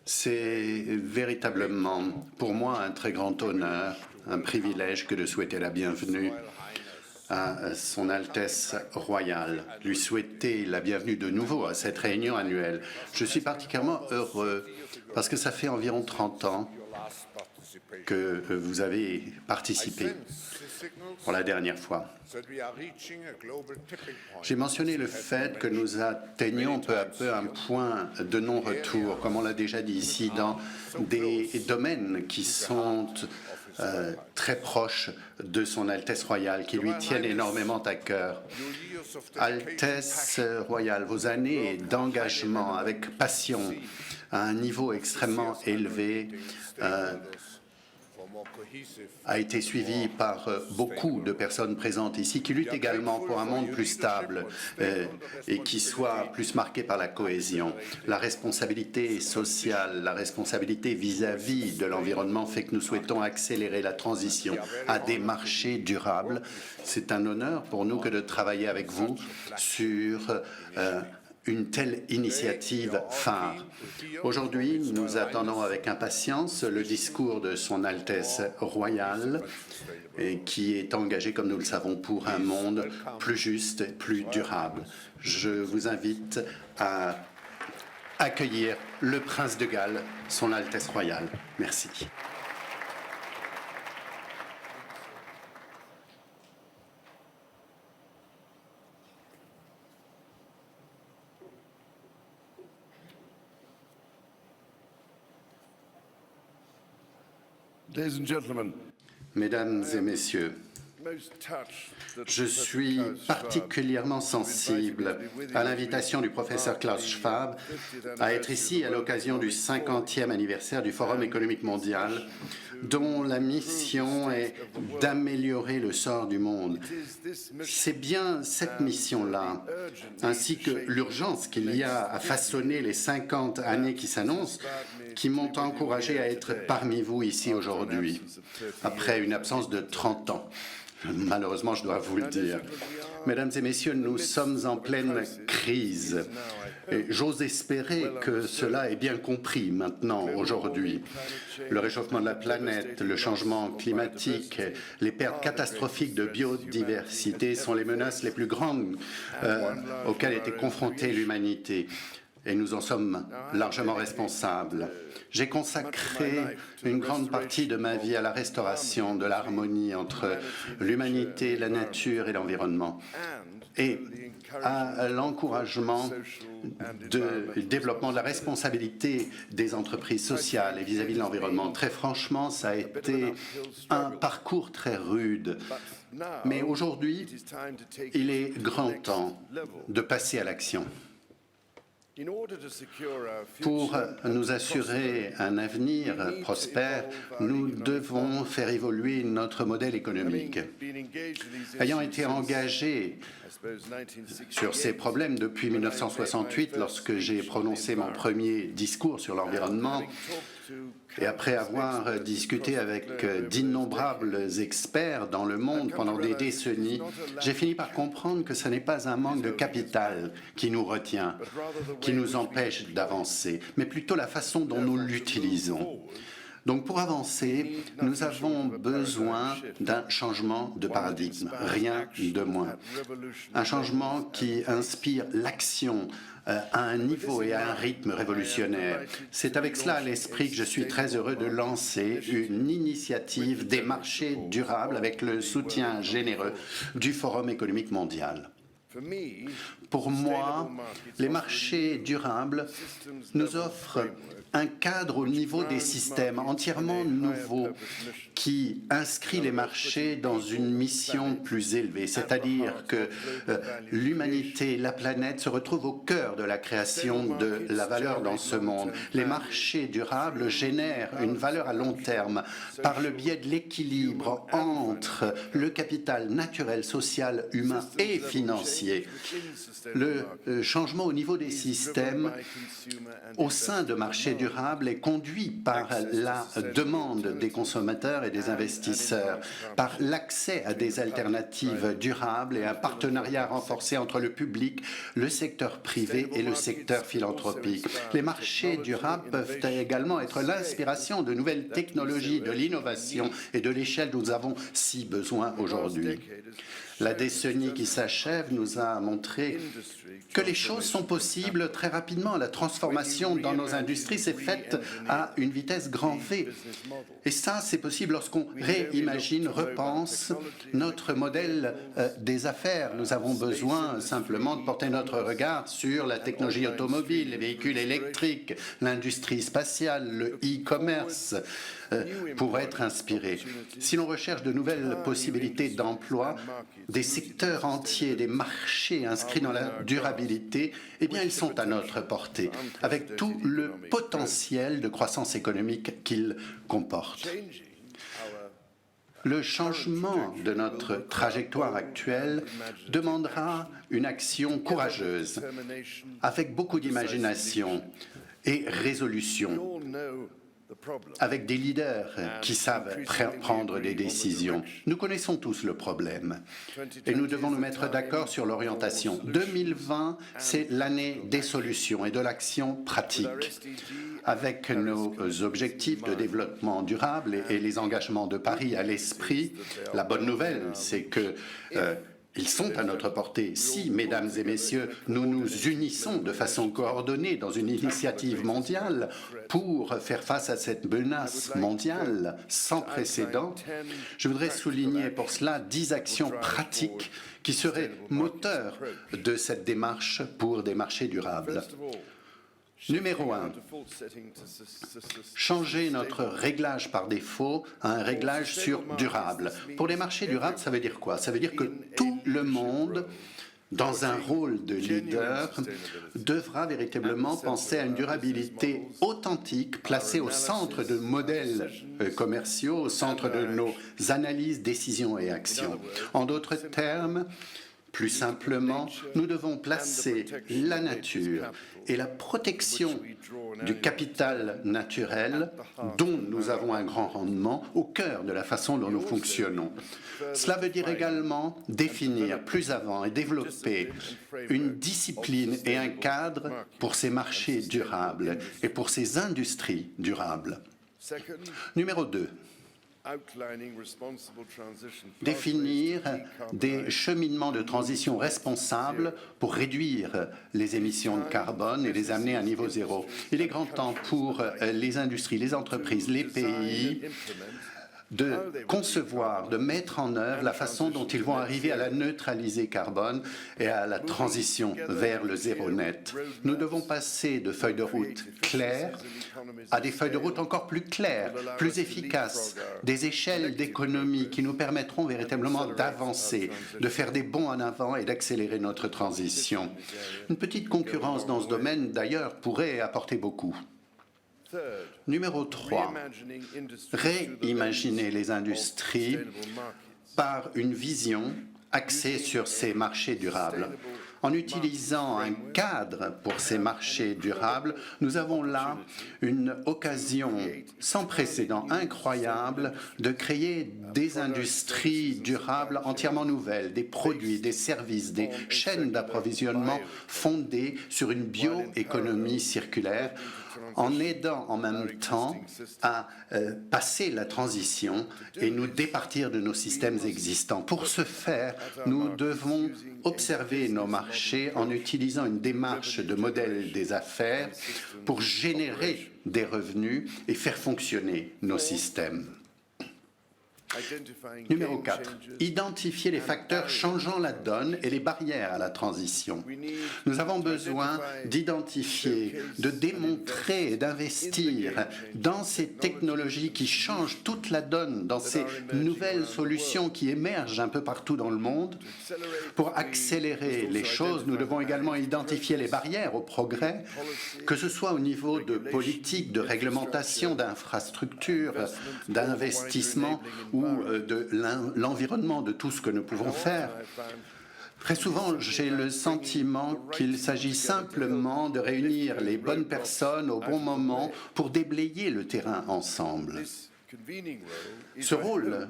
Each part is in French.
C'est véritablement pour moi un très grand honneur, un privilège que de souhaiter la bienvenue à Son Altesse Royale, lui souhaiter la bienvenue de nouveau à cette réunion annuelle. Je suis particulièrement heureux parce que ça fait environ 30 ans que vous avez participé pour la dernière fois. J'ai mentionné le fait que nous atteignons peu à peu un point de non-retour, comme on l'a déjà dit ici, dans des domaines qui sont très proches de Son Altesse Royale, qui lui tiennent énormément à cœur. Altesse Royale, vos années d'engagement avec passion à un niveau extrêmement élevé a été suivi par beaucoup de personnes présentes ici qui luttent également pour un monde plus stable et qui soit plus marqué par la cohésion. La responsabilité sociale, la responsabilité vis-à-vis de l'environnement fait que nous souhaitons accélérer la transition à des marchés durables. C'est un honneur pour nous que de travailler avec vous sur une telle initiative phare. Aujourd'hui, nous attendons avec impatience le discours de Son Altesse Royale et qui est engagé, comme nous le savons, pour un monde plus juste et plus durable. Je vous invite à accueillir le Prince de Galles, Son Altesse Royale. Merci. Mesdames et messieurs, je suis particulièrement sensible à l'invitation du professeur Klaus Schwab à être ici à l'occasion du 50e anniversaire du Forum économique mondial, dont la mission est d'améliorer le sort du monde. C'est bien cette mission-là, ainsi que l'urgence qu'il y a à façonner les 50 années qui s'annoncent, qui m'ont encouragé à être parmi vous ici aujourd'hui, après une absence de 30 ans. Malheureusement, je dois vous le dire. Mesdames et messieurs, nous sommes en pleine crise. Et j'ose espérer que cela est bien compris maintenant, aujourd'hui. Le réchauffement de la planète, le changement climatique, les pertes catastrophiques de biodiversité sont les menaces les plus grandes auxquelles était confrontée l'humanité. Et nous en sommes largement responsables. J'ai consacré une grande partie de ma vie à la restauration de l'harmonie entre l'humanité, la nature et l'environnement, et à l'encouragement du développement de la responsabilité des entreprises sociales et vis-à-vis de l'environnement. Très franchement, ça a été un parcours très rude. Mais aujourd'hui, il est grand temps de passer à l'action. Pour nous assurer un avenir prospère, nous devons faire évoluer notre modèle économique. Ayant été engagé sur ces problèmes depuis 1968, lorsque j'ai prononcé mon premier discours sur l'environnement, et après avoir discuté avec d'innombrables experts dans le monde pendant des décennies, j'ai fini par comprendre que ce n'est pas un manque de capital qui nous retient, qui nous empêche d'avancer, mais plutôt la façon dont nous l'utilisons. Donc pour avancer, nous avons besoin d'un changement de paradigme, rien de moins. Un changement qui inspire l'action à un niveau et à un rythme révolutionnaire. C'est avec cela à l'esprit que je suis très heureux de lancer une initiative des marchés durables avec le soutien généreux du Forum économique mondial. Pour moi, les marchés durables nous offrent un cadre au niveau des systèmes entièrement nouveau qui inscrit les marchés dans une mission plus élevée, c'est-à-dire que l'humanité, la planète se retrouvent au cœur de la création de la valeur dans ce monde. Les marchés durables génèrent une valeur à long terme par le biais de l'équilibre entre le capital naturel, social, humain et financier. Le changement au niveau des systèmes au sein de marchés durable est conduit par la demande des consommateurs et des investisseurs, par l'accès à des alternatives durables et un partenariat renforcé entre le public, le secteur privé et le secteur philanthropique. Les marchés durables peuvent également être l'inspiration de nouvelles technologies, de l'innovation et de l'échelle dont nous avons si besoin aujourd'hui. La décennie qui s'achève nous a montré que les choses sont possibles très rapidement. La transformation dans nos industries s'est faite à une vitesse grand V. Et ça, c'est possible lorsqu'on réimagine, repense notre modèle des affaires. Nous avons besoin simplement de porter notre regard sur la technologie automobile, les véhicules électriques, l'industrie spatiale, le e-commerce, pour être inspirés. Si l'on recherche de nouvelles possibilités d'emploi, des secteurs entiers, des marchés inscrits dans la durabilité, eh bien, ils sont à notre portée, avec tout le potentiel de croissance économique qu'ils comportent. Le changement de notre trajectoire actuelle demandera une action courageuse, avec beaucoup d'imagination et résolution, avec des leaders qui savent prendre des décisions. Nous connaissons tous le problème et nous devons nous mettre d'accord sur l'orientation. 2020, c'est l'année des solutions et de l'action pratique. Avec nos objectifs de développement durable et les engagements de Paris à l'esprit, la bonne nouvelle, c'est que ils sont à notre portée. Si, mesdames et messieurs, nous nous unissons de façon coordonnée dans une initiative mondiale pour faire face à cette menace mondiale sans précédent, je voudrais souligner pour cela 10 actions pratiques qui seraient moteurs de cette démarche pour des marchés durables. Numéro 1, changer notre réglage par défaut à un réglage sur durable. Pour les marchés durables, ça veut dire quoi? Ça veut dire que tout le monde, dans un rôle de leader, devra véritablement penser à une durabilité authentique, placée au centre de modèles commerciaux, au centre de nos analyses, décisions et actions. En d'autres termes, plus simplement, nous devons placer la nature et la protection du capital naturel dont nous avons un grand rendement au cœur de la façon dont nous fonctionnons. Cela veut dire également définir plus avant et développer une discipline et un cadre pour ces marchés durables et pour ces industries durables. Numéro 2. Définir des cheminements de transition responsables pour réduire les émissions de carbone et les amener à niveau zéro. Il est grand temps pour les industries, les entreprises, les pays de concevoir, de mettre en œuvre la façon dont ils vont arriver à la neutralité carbone et à la transition vers le zéro net. Nous devons passer de feuilles de route claires à des feuilles de route encore plus claires, plus efficaces, des échelles d'économie qui nous permettront véritablement d'avancer, de faire des bonds en avant et d'accélérer notre transition. Une petite concurrence dans ce domaine, d'ailleurs, pourrait apporter beaucoup. Numéro 3, réimaginer les industries par une vision axée sur ces marchés durables. En utilisant un cadre pour ces marchés durables, nous avons là une occasion sans précédent, incroyable, de créer des industries durables entièrement nouvelles, des produits, des services, des chaînes d'approvisionnement fondées sur une bioéconomie circulaire, en aidant en même temps à passer la transition et nous départir de nos systèmes existants. Pour ce faire, nous devons observer nos marchés en utilisant une démarche de modèle des affaires pour générer des revenus et faire fonctionner nos systèmes. Numéro 4, identifier les facteurs changeant la donne et les barrières à la transition. Nous avons besoin d'identifier, de démontrer et d'investir dans ces technologies qui changent toute la donne, dans ces nouvelles solutions qui émergent un peu partout dans le monde. Pour accélérer les choses, nous devons également identifier les barrières au progrès, que ce soit au niveau de politique, de réglementation, d'infrastructures, d'investissement ou de l'environnement, de tout ce que nous pouvons faire. Très souvent, j'ai le sentiment qu'il s'agit simplement de réunir les bonnes personnes au bon moment pour déblayer le terrain ensemble. Ce rôle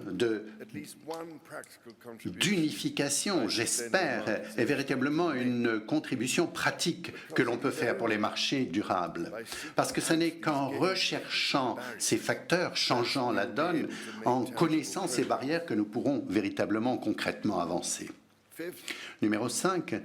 d'unification, j'espère, est véritablement une contribution pratique que l'on peut faire pour les marchés durables. Parce que ce n'est qu'en recherchant ces facteurs changeant la donne, en connaissant ces barrières, que nous pourrons véritablement concrètement avancer. Numéro 5,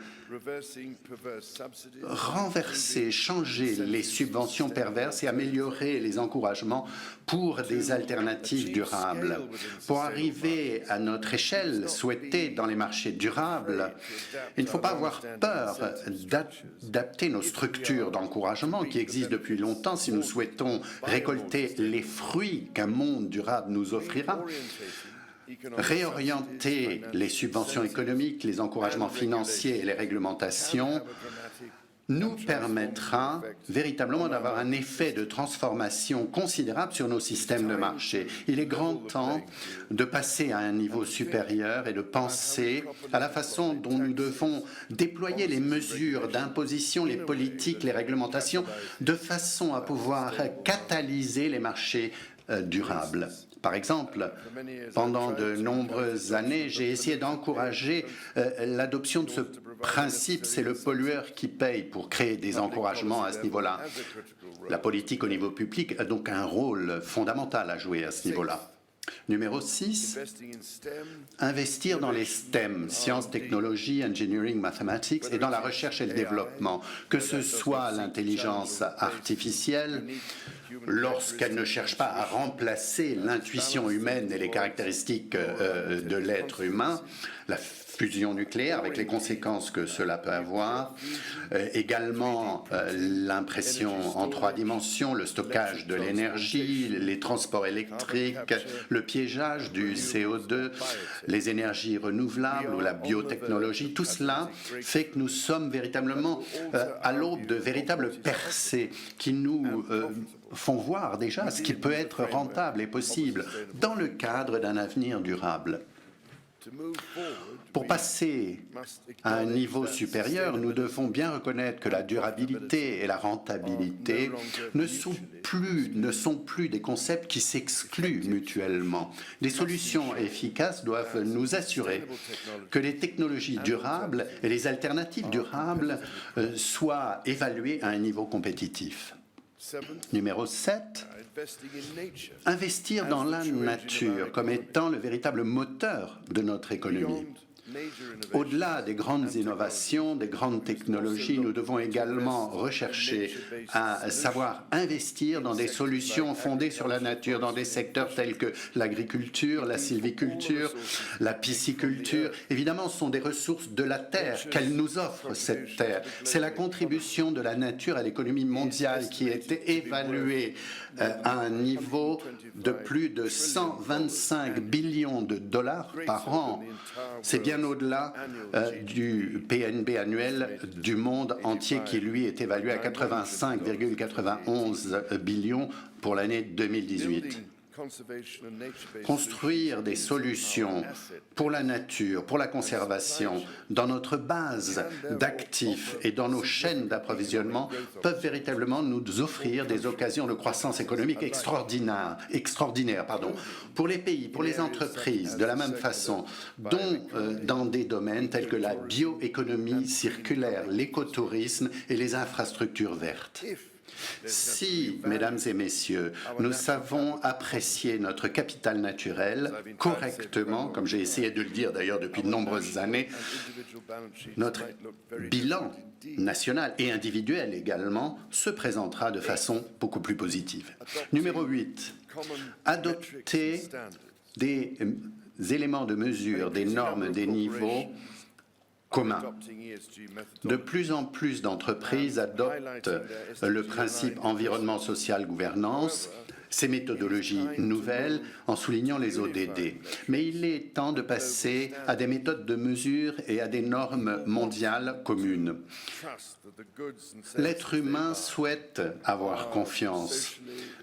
renverser, changer les subventions perverses et améliorer les encouragements pour des alternatives durables. Pour arriver à notre échelle souhaitée dans les marchés durables, il ne faut pas avoir peur d'adapter nos structures d'encouragement qui existent depuis longtemps si nous souhaitons récolter les fruits qu'un monde durable nous offrira. Réorienter les subventions économiques, les encouragements financiers et les réglementations nous permettra véritablement d'avoir un effet de transformation considérable sur nos systèmes de marché. Il est grand temps de passer à un niveau supérieur et de penser à la façon dont nous devons déployer les mesures d'imposition, les politiques, les réglementations, de façon à pouvoir catalyser les marchés durables. Par exemple, pendant de nombreuses années, j'ai essayé d'encourager l'adoption de ce principe, c'est le pollueur qui paye, pour créer des encouragements à ce niveau-là. La politique au niveau public a donc un rôle fondamental à jouer à ce niveau-là. Numéro 6, investir dans les STEM, sciences, technologies, engineering, mathematics, et dans la recherche et le développement, que ce soit l'intelligence artificielle, lorsqu'elle ne cherche pas à remplacer l'intuition humaine et les caractéristiques de l'être humain, la fusion nucléaire avec les conséquences que cela peut avoir, également l'impression en 3 dimensions, le stockage de l'énergie, les transports électriques, le piégeage du CO2, les énergies renouvelables ou la biotechnologie, tout cela fait que nous sommes véritablement à l'aube de véritables percées qui nous font voir déjà ce qui peut être rentable et possible dans le cadre d'un avenir durable. Pour passer à un niveau supérieur, nous devons bien reconnaître que la durabilité et la rentabilité ne sont plus des concepts qui s'excluent mutuellement. Des solutions efficaces doivent nous assurer que les technologies durables et les alternatives durables soient évaluées à un niveau compétitif. Numéro 7, investir dans la nature comme étant le véritable moteur de notre économie. Au-delà des grandes innovations, des grandes technologies, nous devons également rechercher à savoir investir dans des solutions fondées sur la nature, dans des secteurs tels que l'agriculture, la sylviculture, la pisciculture. Évidemment, ce sont des ressources de la terre qu'elle nous offre, cette terre. C'est la contribution de la nature à l'économie mondiale qui est évaluée à un niveau de plus de 125 billions de dollars par an. C'est bien au-delà du PNB annuel du monde entier qui, lui, est évalué à 85,91 billions pour l'année 2018. Construire des solutions pour la nature, pour la conservation, dans notre base d'actifs et dans nos chaînes d'approvisionnement peuvent véritablement nous offrir des occasions de croissance économique extraordinaires, pour les pays, pour les entreprises, de la même façon, dont dans des domaines tels que la bioéconomie circulaire, l'écotourisme et les infrastructures vertes. Si, mesdames et messieurs, nous savons apprécier notre capital naturel correctement, comme j'ai essayé de le dire d'ailleurs depuis de nombreuses années, notre bilan national et individuel également se présentera de façon beaucoup plus positive. Numéro 8, adopter des éléments de mesure, des normes, des niveaux commun. De plus en plus d'entreprises adoptent le principe environnement, social, gouvernance. ces méthodologies nouvelles en soulignant les ODD. Mais il est temps de passer à des méthodes de mesure et à des normes mondiales communes. L'être humain souhaite avoir confiance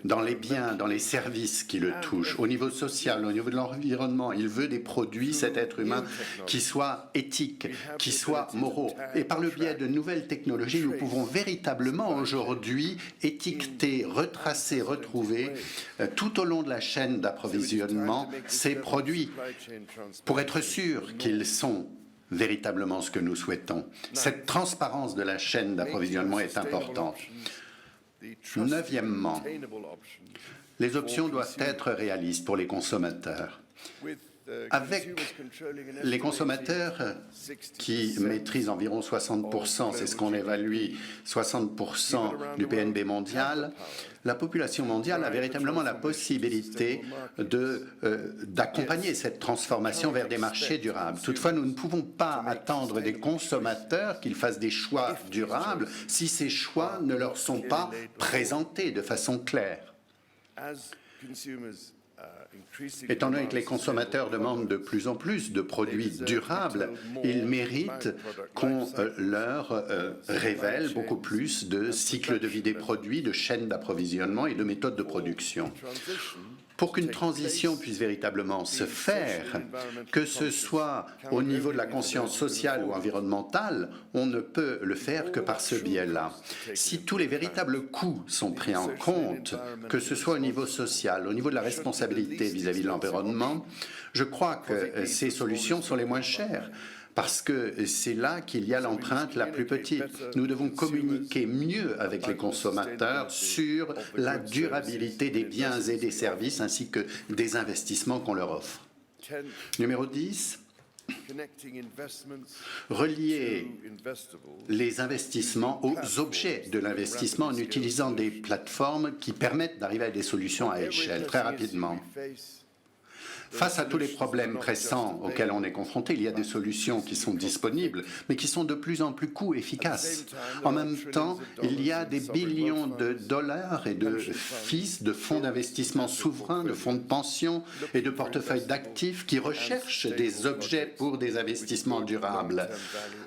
dans les biens, dans les services qui le touchent, au niveau social, au niveau de l'environnement. Il veut des produits, cet être humain, qui soient éthiques, qui soient moraux. Et par le biais de nouvelles technologies, nous pouvons véritablement aujourd'hui étiqueter, retracer, retrouver tout au long de la chaîne d'approvisionnement ces produits pour être sûr qu'ils sont véritablement ce que nous souhaitons. Cette transparence de la chaîne d'approvisionnement est importante. Neuvièmement, les options doivent être réalistes pour les consommateurs. Avec les consommateurs qui maîtrisent environ 60%, c'est ce qu'on évalue, 60% du PNB mondial, la population mondiale a véritablement la possibilité d'accompagner cette transformation vers des marchés durables. Toutefois, nous ne pouvons pas attendre des consommateurs qu'ils fassent des choix durables si ces choix ne leur sont pas présentés de façon claire. Étant donné que les consommateurs demandent de plus en plus de produits durables, ils méritent qu'on leur révèle beaucoup plus de cycles de vie des produits, de chaînes d'approvisionnement et de méthodes de production. Pour qu'une transition puisse véritablement se faire, que ce soit au niveau de la conscience sociale ou environnementale, on ne peut le faire que par ce biais-là. Si tous les véritables coûts sont pris en compte, que ce soit au niveau social, au niveau de la responsabilité vis-à-vis de l'environnement, je crois que ces solutions sont les moins chères. Parce que c'est là qu'il y a l'empreinte la plus petite. Nous devons communiquer mieux avec les consommateurs sur la durabilité des biens et des services ainsi que des investissements qu'on leur offre. Numéro 10. Relier les investissements aux objets de l'investissement en utilisant des plateformes qui permettent d'arriver à des solutions à échelle très rapidement. Face à tous les problèmes pressants auxquels on est confronté, il y a des solutions qui sont disponibles, mais qui sont de plus en plus coût-efficaces. En même temps, il y a des billions de dollars et de FIS, de fonds d'investissement souverains, de fonds de pension et de portefeuilles d'actifs qui recherchent des objets pour des investissements durables,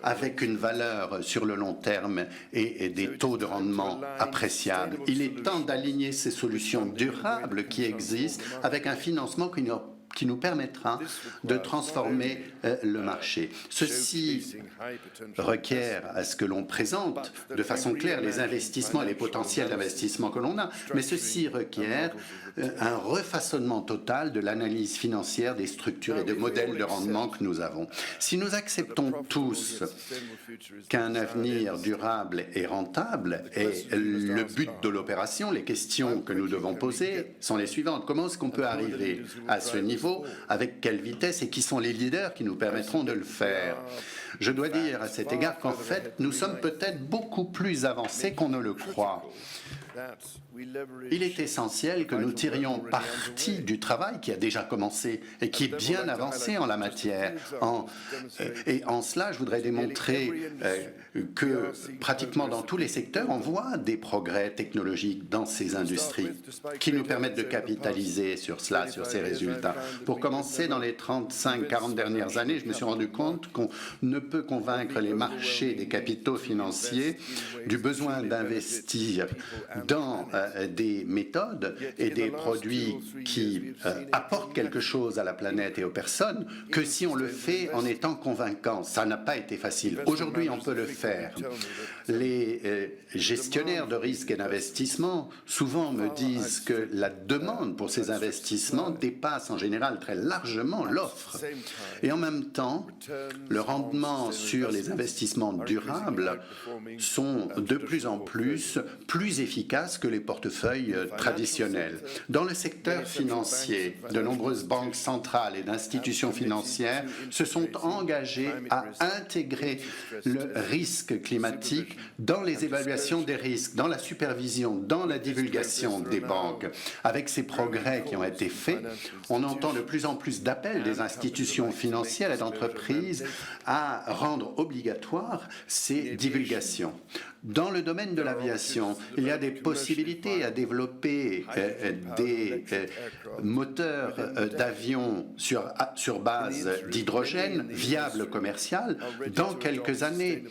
avec une valeur sur le long terme et des taux de rendement appréciables. Il est temps d'aligner ces solutions durables qui existent avec un financement qui nous permettra de transformer le marché. Ceci requiert à ce que l'on présente de façon claire les investissements et les potentiels d'investissement que l'on a, mais ceci requiert un refaçonnement total de l'analyse financière des structures et des modèles de rendement que nous avons. Si nous acceptons tous qu'un avenir durable et rentable est le but de l'opération, les questions que nous devons poser sont les suivantes. Comment est-ce qu'on peut arriver à ce niveau? Avec quelle vitesse et qui sont les leaders qui nous permettront de le faire? Je dois dire à cet égard qu'en fait, nous sommes peut-être beaucoup plus avancés qu'on ne le croit. Il est essentiel que nous tirions parti du travail qui a déjà commencé et qui est bien avancé en la matière. Et en cela, je voudrais démontrer que pratiquement dans tous les secteurs, on voit des progrès technologiques dans ces industries qui nous permettent de capitaliser sur cela, sur ces résultats. Pour commencer, dans les 35-40 dernières années, je me suis rendu compte qu'on ne peut convaincre les marchés des capitaux financiers du besoin d'investir dans des méthodes et des produits qui apportent quelque chose à la planète et aux personnes que si on le fait en étant convaincant. Ça n'a pas été facile. Aujourd'hui, on peut le faire. Les gestionnaires de risque et d'investissement souvent me disent que la demande pour ces investissements dépasse en général très largement l'offre. Et en même temps, le rendement sur les investissements durables sont de plus en plus efficaces que les portefeuilles traditionnels. Dans le secteur financier, de nombreuses banques centrales et d'institutions financières se sont engagées à intégrer le risque climatique dans les évaluations des risques, dans la supervision, dans la divulgation des banques. Avec ces progrès qui ont été faits, on entend de plus en plus d'appels des institutions financières et d'entreprises à rendre obligatoires ces divulgations. Dans le domaine de l'aviation, il y a des possibilités à développer des moteurs d'avions sur base d'hydrogène viables commercial dans quelques années.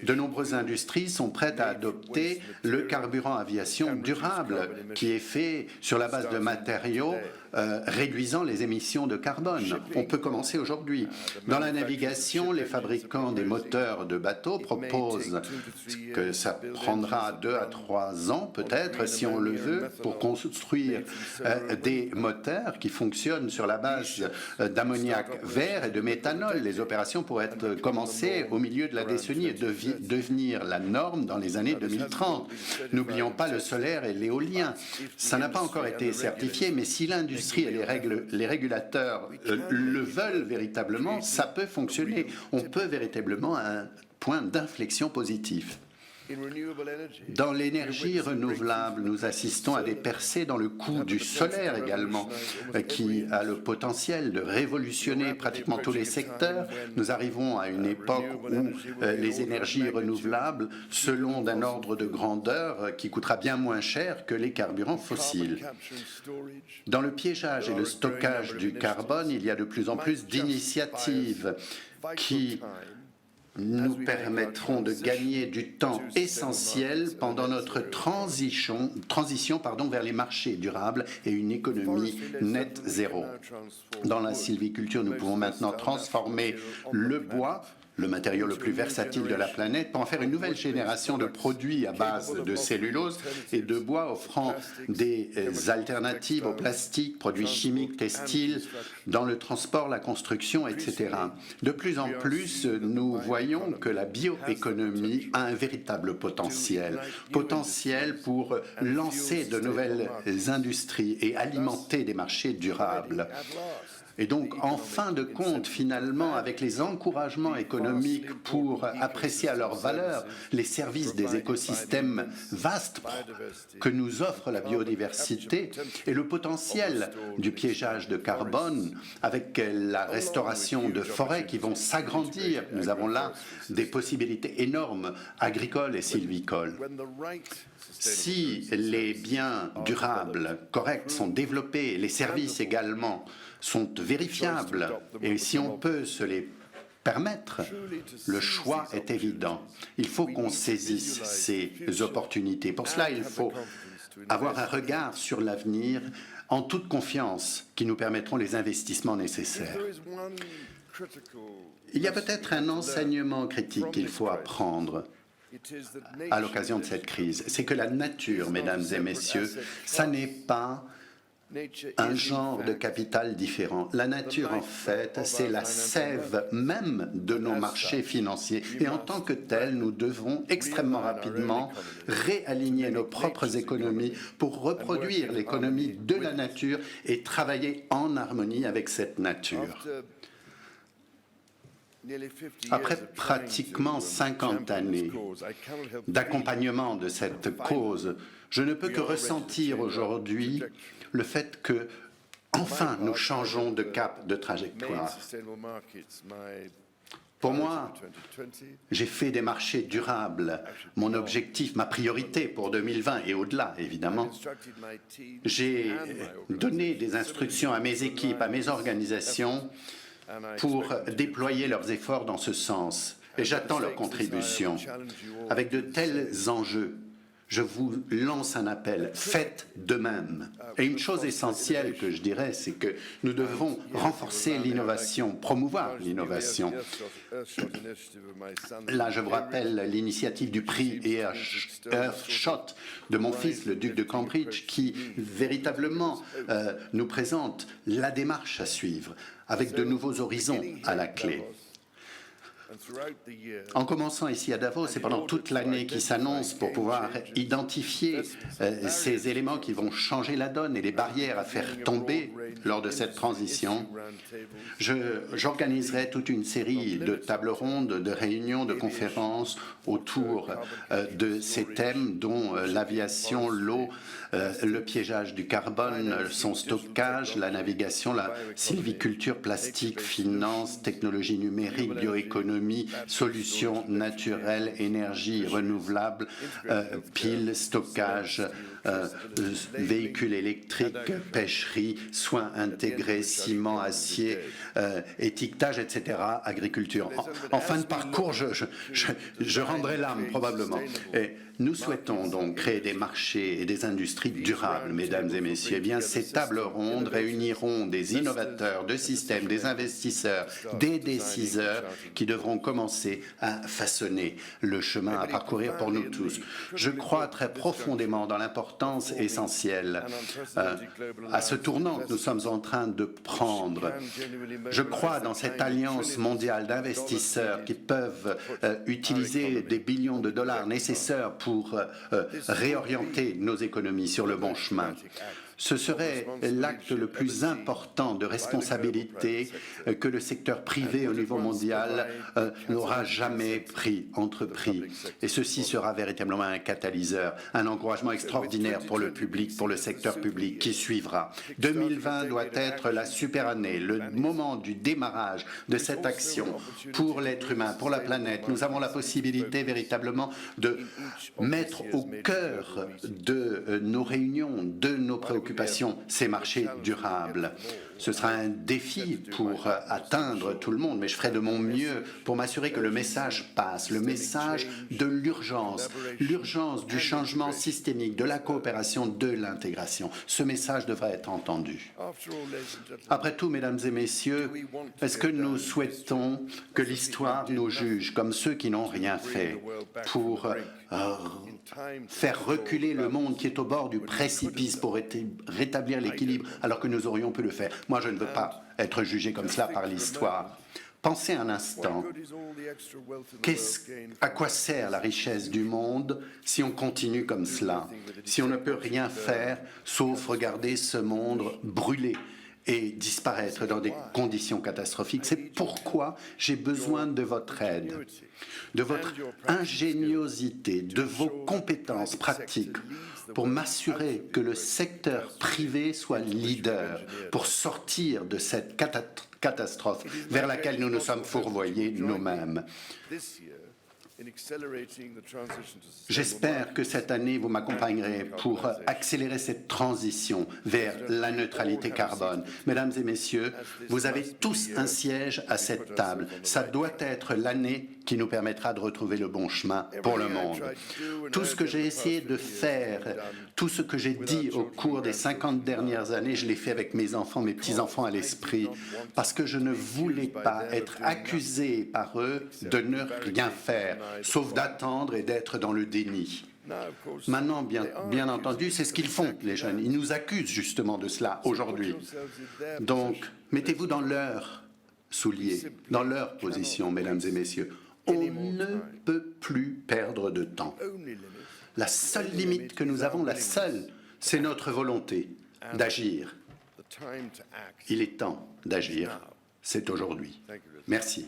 De nombreuses industries sont prêtes à adopter le carburant aviation durable qui est fait sur la base de matériaux réduisant les émissions de carbone. On peut commencer aujourd'hui. Dans la navigation, les fabricants des moteurs de bateaux proposent que ça prendra 2 à 3 ans peut-être, si on le veut, pour construire des moteurs qui fonctionnent sur la base d'ammoniac vert et de méthanol. Les opérations pourraient commencer au milieu de la décennie et devenir la norme dans les années 2030. N'oublions pas le solaire et l'éolien. Ça n'a pas encore été certifié, mais si l'industrie et les régulateurs le veulent véritablement, ça peut fonctionner. On peut véritablement à un point d'inflexion positif. Dans l'énergie renouvelable, nous assistons à des percées dans le coût du solaire également, qui a le potentiel de révolutionner pratiquement tous les secteurs. Nous arrivons à une époque où les énergies renouvelables selon d'un ordre de grandeur qui coûtera bien moins cher que les carburants fossiles. Dans le piégeage et le stockage du carbone, il y a de plus en plus d'initiatives qui nous permettront de gagner du temps essentiel pendant notre transition vers les marchés durables et une économie net zéro. Dans la sylviculture, nous pouvons maintenant transformer le bois, le matériau le plus versatile de la planète, pour en faire une nouvelle génération de produits à base de cellulose et de bois offrant des alternatives au plastique, produits chimiques, textiles, dans le transport, la construction, etc. De plus en plus, nous voyons que la bioéconomie a un véritable potentiel pour lancer de nouvelles industries et alimenter des marchés durables. Et donc, en fin de compte, finalement, avec les encouragements économiques pour apprécier à leur valeur les services des écosystèmes vastes que nous offre la biodiversité et le potentiel du piégeage de carbone avec la restauration de forêts qui vont s'agrandir, nous avons là des possibilités énormes agricoles et sylvicoles. Si les biens durables corrects sont développés, les services également sont vérifiables, et si on peut se les permettre, le choix est évident. Il faut qu'on saisisse ces opportunités. Pour cela, il faut avoir un regard sur l'avenir en toute confiance qui nous permettront les investissements nécessaires. Il y a peut-être un enseignement critique qu'il faut apprendre à l'occasion de cette crise. C'est que la nature, mesdames et messieurs, ça n'est pas un genre de capital différent. La nature, en fait, c'est la sève même de nos marchés financiers. Et en tant que tel, nous devons extrêmement rapidement réaligner nos propres économies pour reproduire l'économie de la nature et travailler en harmonie avec cette nature. Après pratiquement 50 années d'accompagnement de cette cause, je ne peux que ressentir aujourd'hui le fait que, enfin, nous changeons de cap, de trajectoire. Pour moi, j'ai fait des marchés durables mon objectif, ma priorité pour 2020 et au-delà, évidemment. J'ai donné des instructions à mes équipes, à mes organisations pour déployer leurs efforts dans ce sens. Et j'attends leur contribution. Avec de tels enjeux, je vous lance un appel, faites de même. Et une chose essentielle que je dirais, c'est que nous devons renforcer l'innovation, promouvoir l'innovation. Là, je vous rappelle l'initiative du prix Earthshot de mon fils, le duc de Cambridge, qui véritablement nous présente la démarche à suivre, avec de nouveaux horizons à la clé. En commençant ici à Davos, c'est pendant toute l'année qui s'annonce pour pouvoir identifier ces éléments qui vont changer la donne et les barrières à faire tomber lors de cette transition. J'organiserai toute une série de tables rondes, de réunions, de conférences autour de ces thèmes dont l'aviation, l'eau, le piégeage du carbone, son stockage, la navigation, la sylviculture, plastique, finance, technologie numérique, bioéconomie, autonomie, solutions naturelles, énergie renouvelable, piles, stockage, véhicules électriques, pêcherie, soins intégrés, ciment, acier, étiquetage, etc., agriculture. En fin de parcours, je rendrai l'âme probablement. Et nous souhaitons donc créer des marchés et des industries durables, mesdames et messieurs. Eh bien, ces tables rondes réuniront des innovateurs de systèmes, des investisseurs, des décideurs qui devront commencer à façonner le chemin à parcourir pour nous tous. Je crois très profondément dans l'importance essentielle à ce tournant que nous sommes en train de prendre. Je crois dans cette alliance mondiale d'investisseurs qui peuvent utiliser des billions de dollars nécessaires pour réorienter nos économies sur le bon chemin. Ce serait l'acte le plus important de responsabilité que le secteur privé au niveau mondial n'aura jamais entrepris. Et ceci sera véritablement un catalyseur, un encouragement extraordinaire pour le public, pour le secteur public qui suivra. 2020 doit être la super année, le moment du démarrage de cette action pour l'être humain, pour la planète. Nous avons la possibilité véritablement de mettre au cœur de nos réunions, de nos préoccupations, ces marchés durables. Ce sera un défi pour atteindre tout le monde, mais je ferai de mon mieux pour m'assurer que le message passe, le message de l'urgence du changement systémique, de la coopération, de l'intégration. Ce message devrait être entendu. Après tout, mesdames et messieurs, est-ce que nous souhaitons que l'histoire nous juge comme ceux qui n'ont rien fait pour faire reculer le monde qui est au bord du précipice pour rétablir l'équilibre alors que nous aurions pu le faire? Moi, je ne veux pas être jugé comme cela par l'histoire. Pensez un instant, à quoi sert la richesse du monde si on continue comme cela, si on ne peut rien faire sauf regarder ce monde brûler et disparaître dans des conditions catastrophiques? C'est pourquoi j'ai besoin de votre aide, de votre ingéniosité, de vos compétences pratiques pour m'assurer que le secteur privé soit leader pour sortir de cette catastrophe vers laquelle nous nous sommes fourvoyés nous-mêmes. J'espère que cette année, vous m'accompagnerez pour accélérer cette transition vers la neutralité carbone. Mesdames et messieurs, vous avez tous un siège à cette table. Ça doit être l'année qui nous permettra de retrouver le bon chemin pour le monde. Tout ce que j'ai essayé de faire, tout ce que j'ai dit au cours des 50 dernières années, je l'ai fait avec mes enfants, mes petits-enfants à l'esprit, parce que je ne voulais pas être accusé par eux de ne rien faire, sauf d'attendre et d'être dans le déni. Maintenant, bien entendu, c'est ce qu'ils font, les jeunes. Ils nous accusent justement de cela aujourd'hui. Donc, mettez-vous dans leurs souliers, dans leur position, mesdames et messieurs. On ne peut plus perdre de temps. La seule limite que nous avons, c'est notre volonté d'agir. Il est temps d'agir. C'est aujourd'hui. Merci.